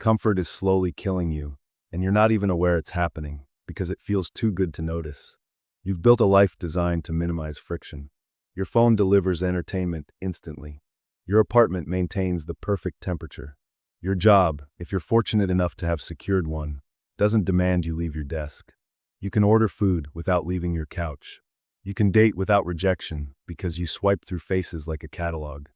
Comfort is slowly killing you, and you're not even aware it's happening because it feels too good to notice. You've built a life designed to minimize friction. Your phone delivers entertainment instantly. Your apartment maintains the perfect temperature. Your job, if you're fortunate enough to have secured one, doesn't demand you leave your desk. You can order food without leaving your couch. You can date without rejection because you swipe through faces like a catalog.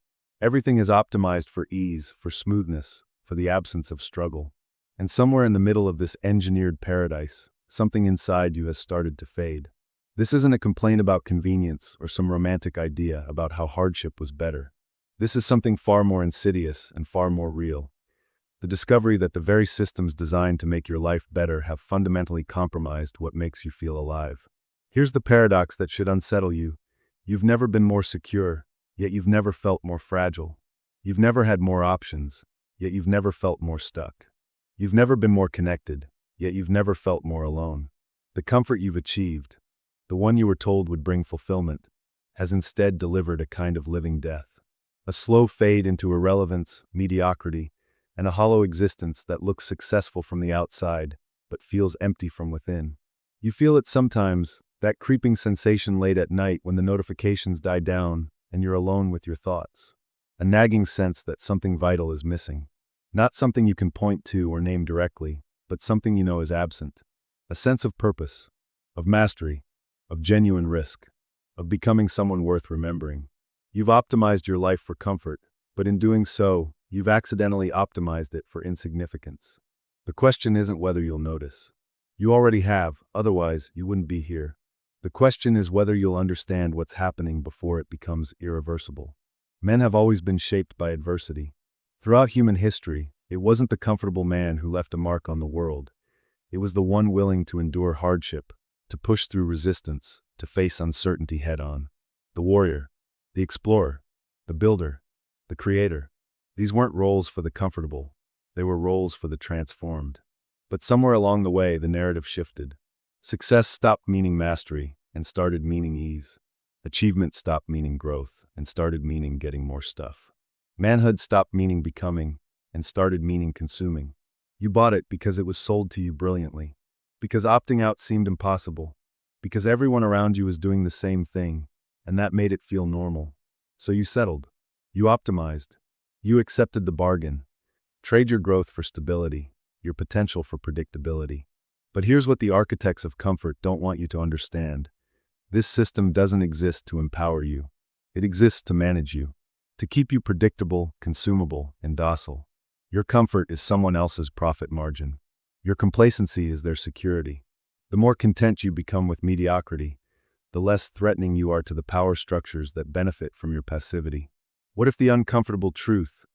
Everything is optimized for ease, for smoothness, for the absence of struggle. And somewhere in the middle of this engineered paradise, something inside you has started to fade. This isn't a complaint about convenience or some romantic idea about how hardship was better. This is something far more insidious and far more real. The discovery that the very systems designed to make your life better have fundamentally compromised what makes you feel alive. Here's the paradox that should unsettle you. You've never been more secure, yet you've never felt more fragile. You've never had more options, yet you've never felt more stuck. You've never been more connected, yet you've never felt more alone. The comfort you've achieved, the one you were told would bring fulfillment, has instead delivered a kind of living death. A slow fade into irrelevance, mediocrity, and a hollow existence that looks successful from the outside, but feels empty from within. You feel it sometimes, that creeping sensation late at night when the notifications die down and you're alone with your thoughts. A nagging sense that something vital is missing. Not something you can point to or name directly, but something you know is absent. A sense of purpose, of mastery, of genuine risk, of becoming someone worth remembering. You've optimized your life for comfort, but in doing so, you've accidentally optimized it for insignificance. The question isn't whether you'll notice. You already have, otherwise you wouldn't be here. The question is whether you'll understand what's happening before it becomes irreversible. Men have always been shaped by adversity. Throughout human history, it wasn't the comfortable man who left a mark on the world. It was the one willing to endure hardship, to push through resistance, to face uncertainty head-on. The warrior, the explorer, the builder, the creator. These weren't roles for the comfortable. They were roles for the transformed. But somewhere along the way, the narrative shifted. Success stopped meaning mastery and started meaning ease. Achievement stopped meaning growth and started meaning getting more stuff. Manhood stopped meaning becoming and started meaning consuming. You bought it because it was sold to you brilliantly. Because opting out seemed impossible. Because everyone around you was doing the same thing, and that made it feel normal. So you settled. You optimized. You accepted the bargain. Trade your growth for stability, your potential for predictability. But here's what the architects of comfort don't want you to understand. This system doesn't exist to empower you. It exists to manage you, to keep you predictable, consumable, and docile. Your comfort is someone else's profit margin. Your complacency is their security. The more content you become with mediocrity, the less threatening you are to the power structures that benefit from your passivity. What if the uncomfortable truth,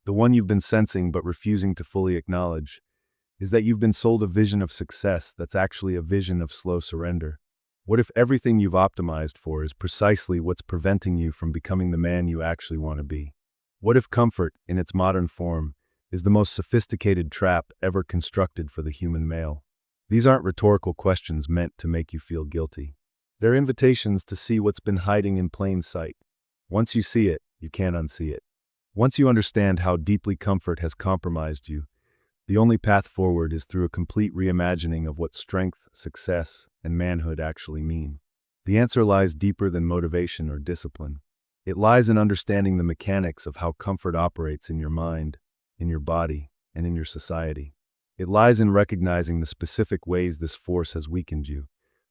the one you've been sensing but refusing to fully acknowledge, is that you've been sold a vision of success that's actually a vision of slow surrender? What if everything you've optimized for is precisely what's preventing you from becoming the man you actually want to be? What if comfort, in its modern form, is the most sophisticated trap ever constructed for the human male? These aren't rhetorical questions meant to make you feel guilty. They're invitations to see what's been hiding in plain sight. Once you see it, you can't unsee it. Once you understand how deeply comfort has compromised you, the only path forward is through a complete reimagining of what strength, success, and manhood actually mean. The answer lies deeper than motivation or discipline. It lies in understanding the mechanics of how comfort operates in your mind, in your body, and in your society. It lies in recognizing the specific ways this force has weakened you,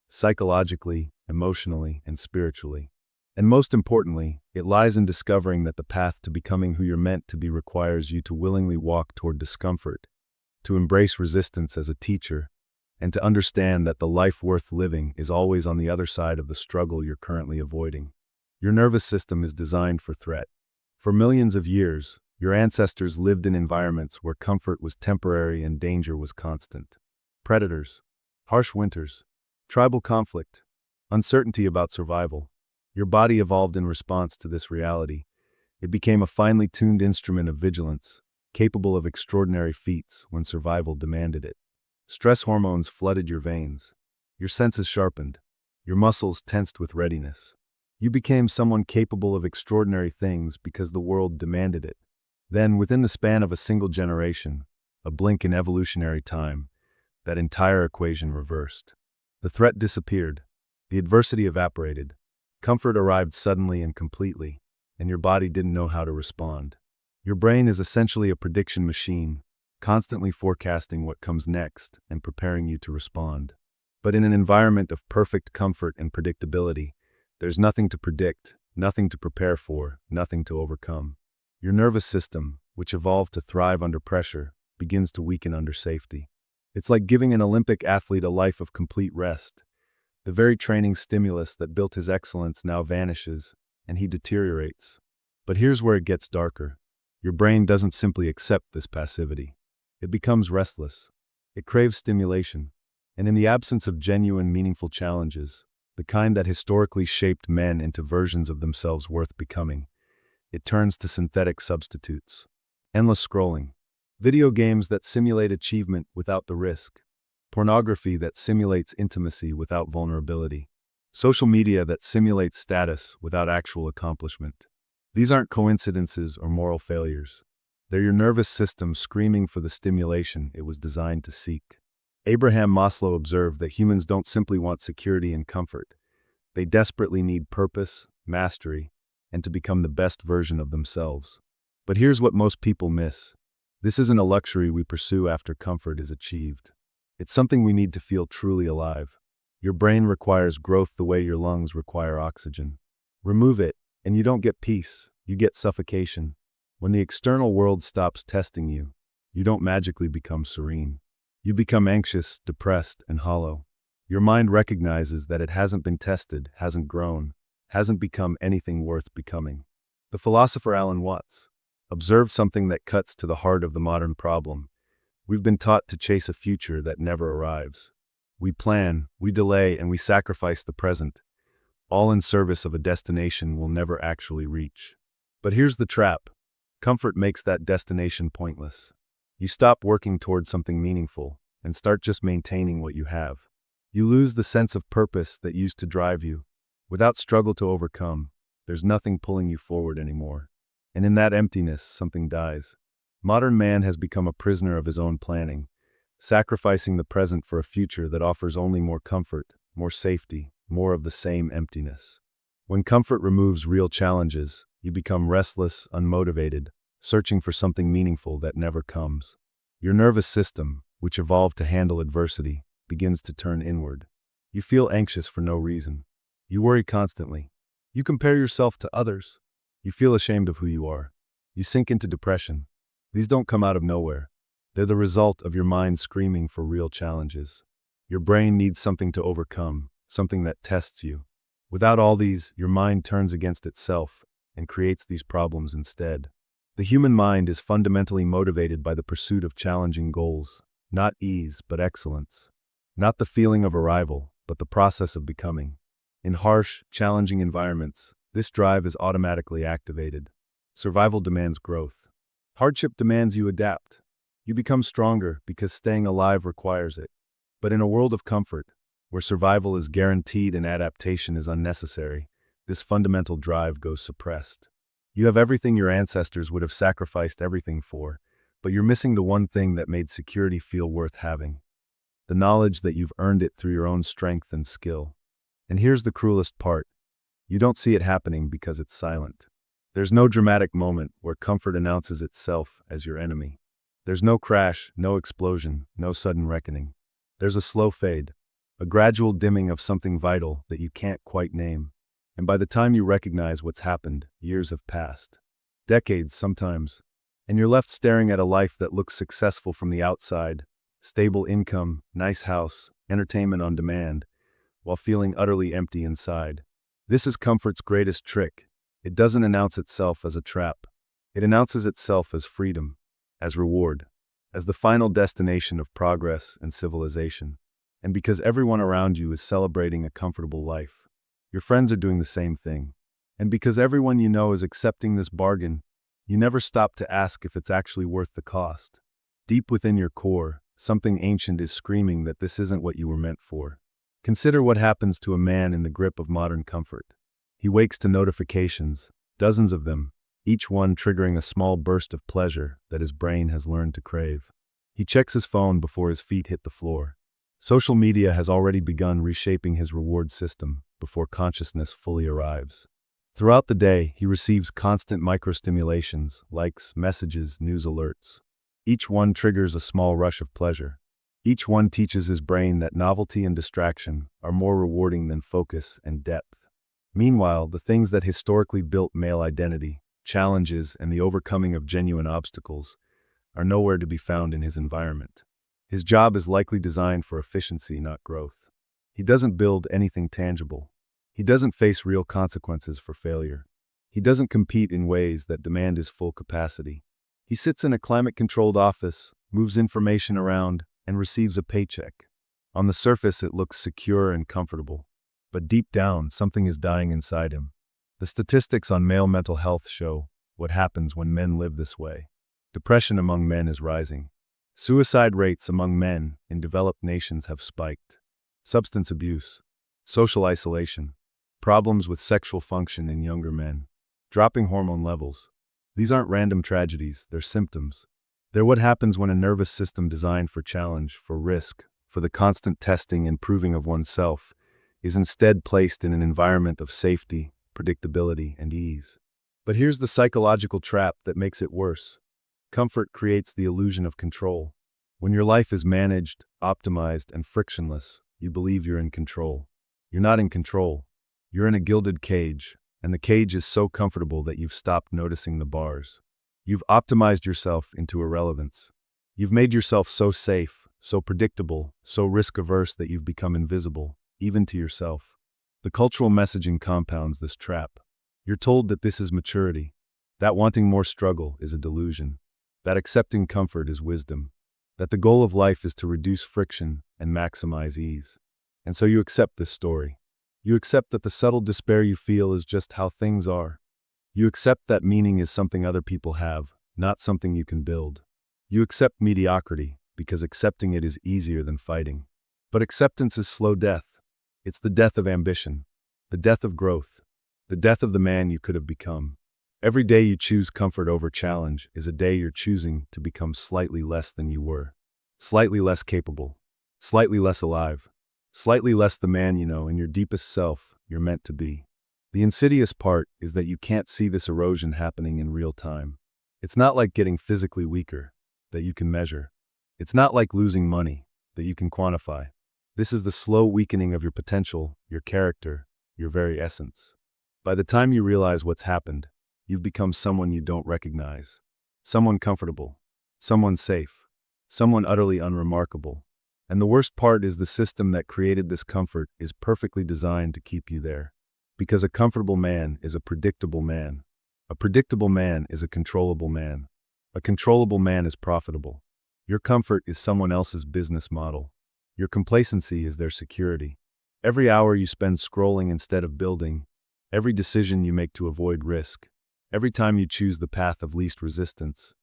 psychologically, emotionally, and spiritually. And most importantly, it lies in discovering that the path to becoming who you're meant to be requires you to willingly walk toward discomfort, to embrace resistance as a teacher, and to understand that the life worth living is always on the other side of the struggle you're currently avoiding. Your nervous system is designed for threat. For millions of years, your ancestors lived in environments where comfort was temporary and danger was constant. Predators, harsh winters, tribal conflict, uncertainty about survival. Your body evolved in response to this reality. It became a finely tuned instrument of vigilance, capable of extraordinary feats when survival demanded it. Stress hormones flooded your veins. Your senses sharpened. Your muscles tensed with readiness. You became someone capable of extraordinary things because the world demanded it. Then, within the span of a single generation, A blink in evolutionary time, that entire equation reversed. The threat disappeared. The adversity evaporated. Comfort arrived suddenly and completely, and your body didn't know how to respond. Your brain is essentially a prediction machine, constantly forecasting what comes next and preparing you to respond. But in an environment of perfect comfort and predictability, there's nothing to predict, nothing to prepare for, nothing to overcome. Your nervous system, which evolved to thrive under pressure, begins to weaken under safety. It's like giving an Olympic athlete a life of complete rest. The very training stimulus that built his excellence now vanishes, and he deteriorates. But here's where it gets darker. Your brain doesn't simply accept this passivity. It becomes restless. It craves stimulation. And in the absence of genuine, meaningful challenges, the kind that historically shaped men into versions of themselves worth becoming, it turns to synthetic substitutes. Endless scrolling. Video games that simulate achievement without the risk. Pornography that simulates intimacy without vulnerability. Social media that simulates status without actual accomplishment. These aren't coincidences or moral failures. They're your nervous system screaming for the stimulation it was designed to seek. Abraham Maslow observed that humans don't simply want security and comfort. They desperately need purpose, mastery, and to become the best version of themselves. But here's what most people miss. This isn't a luxury we pursue after comfort is achieved. It's something we need to feel truly alive. Your brain requires growth the way your lungs require oxygen. Remove it, and you don't get peace, you get suffocation. When the external world stops testing you, you don't magically become serene. You become anxious, depressed, and hollow. Your mind recognizes that it hasn't been tested, hasn't grown, hasn't become anything worth becoming. The philosopher Alan Watts observed something that cuts to the heart of the modern problem. We've been taught to chase a future that never arrives. We plan, we delay, and we sacrifice the present, all in service of a destination we'll never actually reach. But here's the trap. Comfort makes that destination pointless. You stop working towards something meaningful and start just maintaining what you have. You lose the sense of purpose that used to drive you. Without struggle to overcome, there's nothing pulling you forward anymore. And in that emptiness, something dies. Modern man has become a prisoner of his own planning, sacrificing the present for a future that offers only more comfort, more safety, more of the same emptiness. When comfort removes real challenges, you become restless, unmotivated, searching for something meaningful that never comes. Your nervous system, which evolved to handle adversity, begins to turn inward. You feel anxious for no reason. You worry constantly. You compare yourself to others. You feel ashamed of who you are. You sink into depression. These don't come out of nowhere. They're the result of your mind screaming for real challenges. Your brain needs something to overcome, something that tests you. Without all these, your mind turns against itself and creates these problems instead. The human mind is fundamentally motivated by the pursuit of challenging goals, not ease, but excellence. Not the feeling of arrival, but the process of becoming. In harsh, challenging environments, this drive is automatically activated. Survival demands growth. Hardship demands you adapt. You become stronger because staying alive requires it. But in a world of comfort, where survival is guaranteed and adaptation is unnecessary, this fundamental drive goes suppressed. You have everything your ancestors would have sacrificed everything for, but you're missing the one thing that made security feel worth having. The knowledge that you've earned it through your own strength and skill. And here's the cruelest part. You don't see it happening because it's silent. There's no dramatic moment where comfort announces itself as your enemy. There's no crash, no explosion, no sudden reckoning. There's a slow fade, a gradual dimming of something vital that you can't quite name. And by the time you recognize what's happened, years have passed. Decades sometimes. And you're left staring at a life that looks successful from the outside, stable income, nice house, entertainment on demand, while feeling utterly empty inside. This is comfort's greatest trick. It doesn't announce itself as a trap. It announces itself as freedom, as reward, as the final destination of progress and civilization. And because everyone around you is celebrating a comfortable life, your friends are doing the same thing. And because everyone you know is accepting this bargain, you never stop to ask if it's actually worth the cost. Deep within your core, something ancient is screaming that this isn't what you were meant for. Consider what happens to a man in the grip of modern comfort. He wakes to notifications, dozens of them, each one triggering a small burst of pleasure that his brain has learned to crave. He checks his phone before his feet hit the floor. Social media has already begun reshaping his reward system before consciousness fully arrives. Throughout the day, he receives constant microstimulations, likes, messages, news alerts. Each one triggers a small rush of pleasure. Each one teaches his brain that novelty and distraction are more rewarding than focus and depth. Meanwhile, the things that historically built male identity, challenges, and the overcoming of genuine obstacles, are nowhere to be found in his environment. His job is likely designed for efficiency, not growth. He doesn't build anything tangible. He doesn't face real consequences for failure. He doesn't compete in ways that demand his full capacity. He sits in a climate-controlled office, moves information around, and receives a paycheck. On the surface, it looks secure and comfortable. But deep down, something is dying inside him. The statistics on male mental health show what happens when men live this way. Depression among men is rising. Suicide rates among men in developed nations have spiked. Substance abuse, social isolation, problems with sexual function in younger men, dropping hormone levels. These aren't random tragedies, they're symptoms. They're what happens when a nervous system designed for challenge, for risk, for the constant testing and proving of oneself, is instead placed in an environment of safety, predictability, and ease. But here's the psychological trap that makes it worse. Comfort creates the illusion of control. When your life is managed, optimized, and frictionless, you believe you're in control. You're not in control. You're in a gilded cage, and the cage is so comfortable that you've stopped noticing the bars. You've optimized yourself into irrelevance. You've made yourself so safe, so predictable, so risk-averse that you've become invisible, even to yourself. The cultural messaging compounds this trap. You're told that this is maturity, that wanting more struggle is a delusion, that accepting comfort is wisdom, that the goal of life is to reduce friction and maximize ease. And so you accept this story. You accept that the subtle despair you feel is just how things are. You accept that meaning is something other people have, not something you can build. You accept mediocrity because accepting it is easier than fighting. But acceptance is slow death. It's the death of ambition, the death of growth, the death of the man you could have become. Every day you choose comfort over challenge is a day you're choosing to become slightly less than you were. Slightly less capable, slightly less alive, slightly less the man you know in your deepest self you're meant to be. The insidious part is that you can't see this erosion happening in real time. It's not like getting physically weaker, that you can measure. It's not like losing money, that you can quantify. This is the slow weakening of your potential, your character, your very essence. By the time you realize what's happened, you've become someone you don't recognize. Someone comfortable. Someone safe. Someone utterly unremarkable. And the worst part is the system that created this comfort is perfectly designed to keep you there. Because a comfortable man is a predictable man. A predictable man is a controllable man. A controllable man is profitable. Your comfort is someone else's business model. Your complacency is their security. Every hour you spend scrolling instead of building, every decision you make to avoid risk, every time you choose the path of least resistance,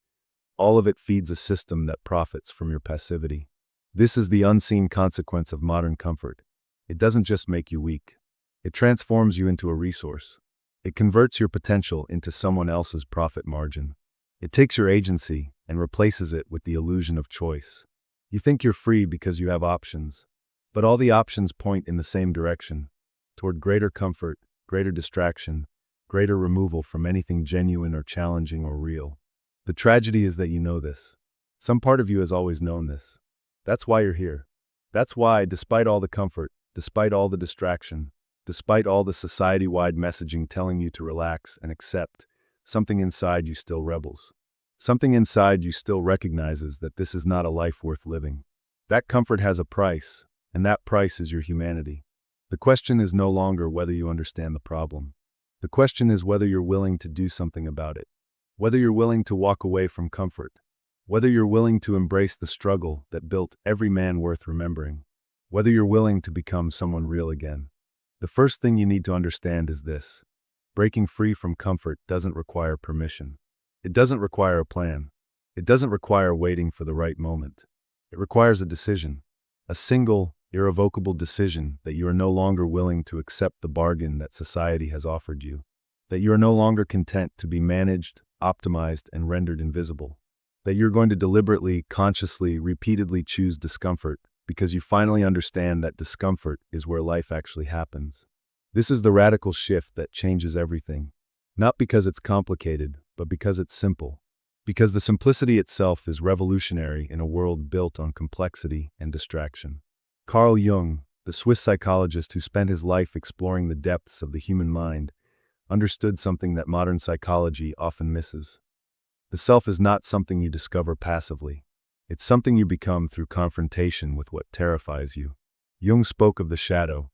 all of it feeds a system that profits from your passivity. This is the unseen consequence of modern comfort. It doesn't just make you weak. It transforms you into a resource. It converts your potential into someone else's profit margin. It takes your agency and replaces it with the illusion of choice. You think you're free because you have options, but all the options point in the same direction, toward greater comfort, greater distraction, greater removal from anything genuine or challenging or real. The tragedy is that you know this. Some part of you has always known this. That's why you're here. That's why, despite all the comfort, despite all the distraction, despite all the society-wide messaging telling you to relax and accept, something inside you still rebels. Something inside you still recognizes that this is not a life worth living. That comfort has a price, and that price is your humanity. The question is no longer whether you understand the problem. The question is whether you're willing to do something about it. Whether you're willing to walk away from comfort. Whether you're willing to embrace the struggle that built every man worth remembering. Whether you're willing to become someone real again. The first thing you need to understand is this. Breaking free from comfort doesn't require permission. It doesn't require a plan. It doesn't require waiting for the right moment. It requires a decision. A single, irrevocable decision that you are no longer willing to accept the bargain that society has offered you. That you are no longer content to be managed, optimized, and rendered invisible. That you're going to deliberately, consciously, repeatedly choose discomfort because you finally understand that discomfort is where life actually happens. This is the radical shift that changes everything. Not because it's complicated, but because it's simple. Because the simplicity itself is revolutionary in a world built on complexity and distraction. Carl Jung, the Swiss psychologist who spent his life exploring the depths of the human mind, understood something that modern psychology often misses. The self is not something you discover passively. It's something you become through confrontation with what terrifies you. Jung spoke of the shadow,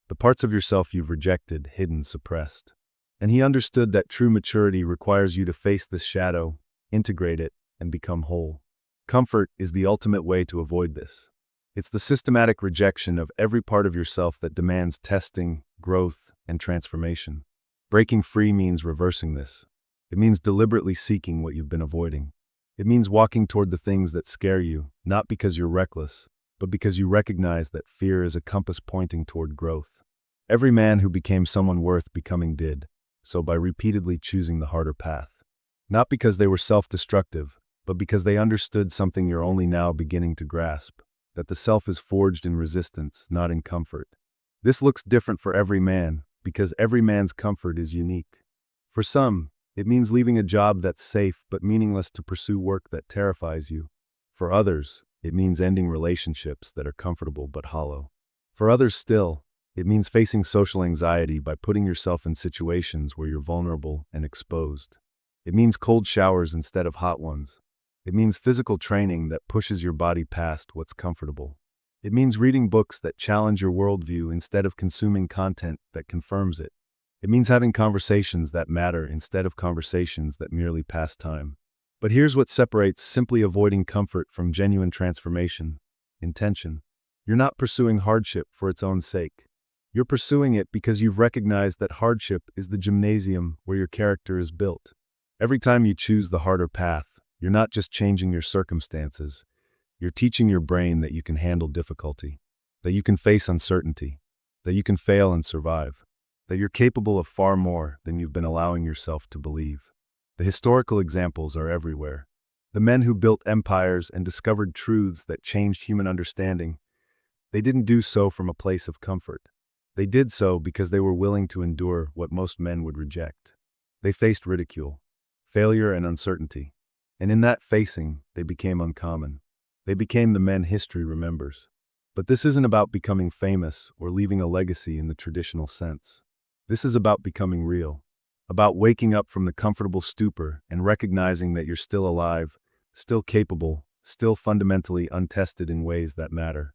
the parts of yourself you've rejected, hidden, suppressed. And he understood that true maturity requires you to face this shadow, integrate it, and become whole. Comfort is the ultimate way to avoid this. It's the systematic rejection of every part of yourself that demands testing, growth, and transformation. Breaking free means reversing this. It means deliberately seeking what you've been avoiding. It means walking toward the things that scare you, not because you're reckless, but because you recognize that fear is a compass pointing toward growth. Every man who became someone worth becoming did so by repeatedly choosing the harder path. Not because they were self-destructive, but because they understood something you're only now beginning to grasp, that the self is forged in resistance, not in comfort. This looks different for every man, because every man's comfort is unique. For some, it means leaving a job that's safe but meaningless to pursue work that terrifies you. For others, it means ending relationships that are comfortable but hollow. For others still, it means facing social anxiety by putting yourself in situations where you're vulnerable and exposed. It means cold showers instead of hot ones. It means physical training that pushes your body past what's comfortable. It means reading books that challenge your worldview instead of consuming content that confirms it. It means having conversations that matter instead of conversations that merely pass time. But here's what separates simply avoiding comfort from genuine transformation: intention. You're not pursuing hardship for its own sake. You're pursuing it because you've recognized that hardship is the gymnasium where your character is built. Every time you choose the harder path, you're not just changing your circumstances. You're teaching your brain that you can handle difficulty, that you can face uncertainty, that you can fail and survive, that you're capable of far more than you've been allowing yourself to believe. The historical examples are everywhere. The men who built empires and discovered truths that changed human understanding, they didn't do so from a place of comfort. They did so because they were willing to endure what most men would reject. They faced ridicule, failure, and uncertainty. And in that facing, they became uncommon. They became the men history remembers. But this isn't about becoming famous or leaving a legacy in the traditional sense. This is about becoming real. About waking up from the comfortable stupor and recognizing that you're still alive, still capable, still fundamentally untested in ways that matter.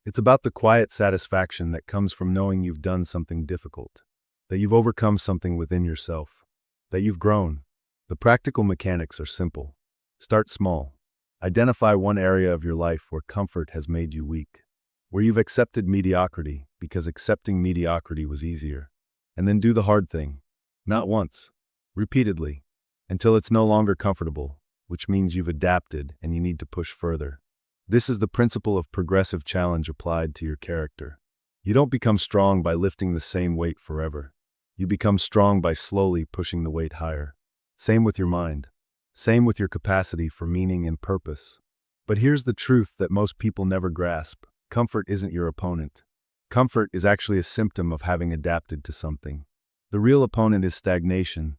It's about the quiet satisfaction that comes from knowing you've done something difficult, that you've overcome something within yourself, that you've grown. The practical mechanics are simple. Start small. Identify one area of your life where comfort has made you weak, where you've accepted mediocrity because accepting mediocrity was easier. And then do the hard thing. Not once, repeatedly, until it's no longer comfortable, which means you've adapted and you need to push further. This is the principle of progressive challenge applied to your character. You don't become strong by lifting the same weight forever. You become strong by slowly pushing the weight higher. Same with your mind. Same with your capacity for meaning and purpose. But here's the truth that most people never grasp. Comfort isn't your opponent. Comfort is actually a symptom of having adapted to something. The real opponent is stagnation.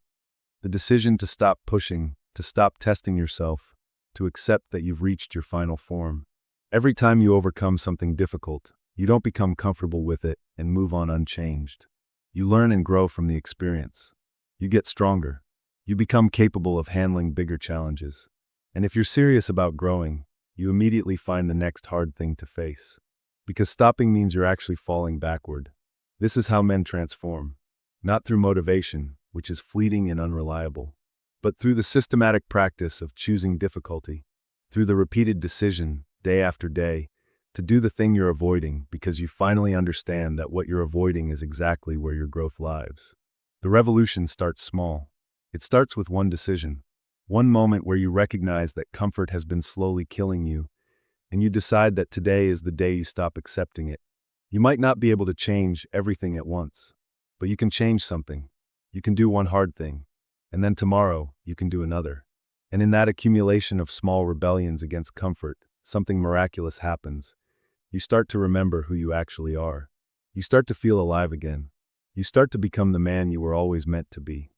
The decision to stop pushing, to stop testing yourself, to accept that you've reached your final form. Every time you overcome something difficult, you don't become comfortable with it and move on unchanged. You learn and grow from the experience. You get stronger. You become capable of handling bigger challenges. And if you're serious about growing, you immediately find the next hard thing to face. Because stopping means you're actually falling backward. This is how men transform. Not through motivation, which is fleeting and unreliable, but through the systematic practice of choosing difficulty, through the repeated decision, day after day, to do the thing you're avoiding because you finally understand that what you're avoiding is exactly where your growth lies. The revolution starts small. It starts with one decision, one moment where you recognize that comfort has been slowly killing you, and you decide that today is the day you stop accepting it. You might not be able to change everything at once, but you can change something. You can do one hard thing, and then tomorrow you can do another. And in that accumulation of small rebellions against comfort, something miraculous happens. You start to remember who you actually are. You start to feel alive again. You start to become the man you were always meant to be.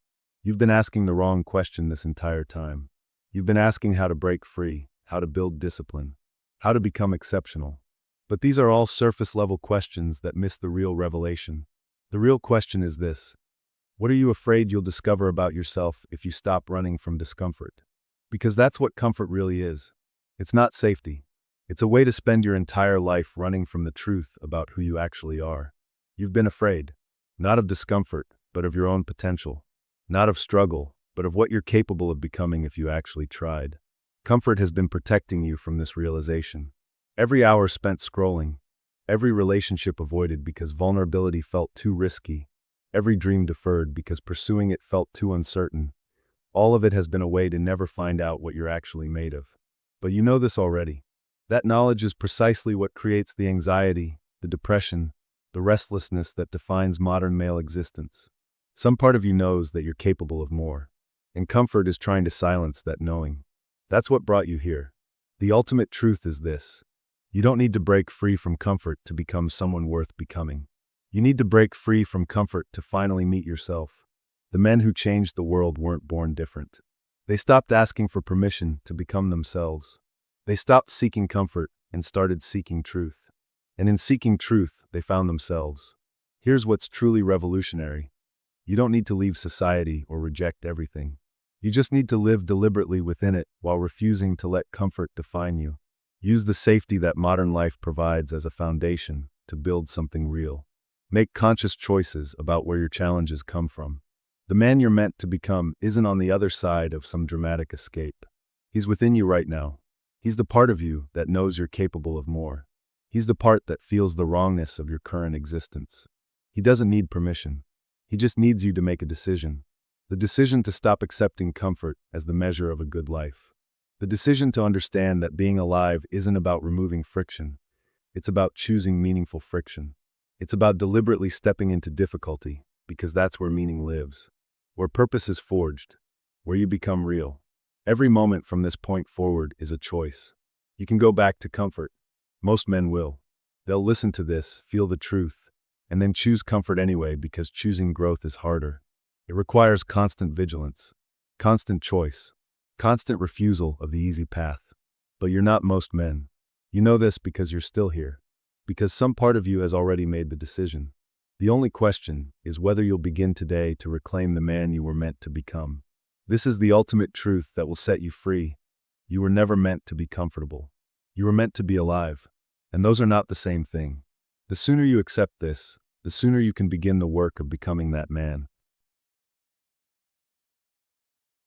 You've been asking the wrong question this entire time. You've been asking how to break free, how to build discipline, how to become exceptional. But these are all surface-level questions that miss the real revelation. The real question is this: what are you afraid you'll discover about yourself if you stop running from discomfort? Because that's what comfort really is. It's not safety. It's a way to spend your entire life running from the truth about who you actually are. You've been afraid, not of discomfort, but of your own potential. Not of struggle, but of what you're capable of becoming if you actually tried. Comfort has been protecting you from this realization. Every hour spent scrolling, every relationship avoided because vulnerability felt too risky, every dream deferred because pursuing it felt too uncertain, all of it has been a way to never find out what you're actually made of. But you know this already. That knowledge is precisely what creates the anxiety, the depression, the restlessness that defines modern male existence. Some part of you knows that you're capable of more, and comfort is trying to silence that knowing. That's what brought you here. The ultimate truth is this: you don't need to break free from comfort to become someone worth becoming. You need to break free from comfort to finally meet yourself. The men who changed the world weren't born different. They stopped asking for permission to become themselves. They stopped seeking comfort and started seeking truth. And in seeking truth, they found themselves. Here's what's truly revolutionary. You don't need to leave society or reject everything. You just need to live deliberately within it while refusing to let comfort define you. Use the safety that modern life provides as a foundation to build something real. Make conscious choices about where your challenges come from. The man you're meant to become isn't on the other side of some dramatic escape. He's within you right now. He's the part of you that knows you're capable of more. He's the part that feels the wrongness of your current existence. He doesn't need permission. He just needs you to make a decision. The decision to stop accepting comfort as the measure of a good life. The decision to understand that being alive isn't about removing friction. It's about choosing meaningful friction. It's about deliberately stepping into difficulty, because that's where meaning lives. Where purpose is forged. Where you become real. Every moment from this point forward is a choice. You can go back to comfort. Most men will. They'll listen to this, feel the truth, and then choose comfort anyway because choosing growth is harder. It requires constant vigilance, constant choice, constant refusal of the easy path. But you're not most men. You know this because you're still here. Because some part of you has already made the decision. The only question is whether you'll begin today to reclaim the man you were meant to become. This is the ultimate truth that will set you free. You were never meant to be comfortable. You were meant to be alive. And those are not the same thing. The sooner you accept this, the sooner you can begin the work of becoming that man.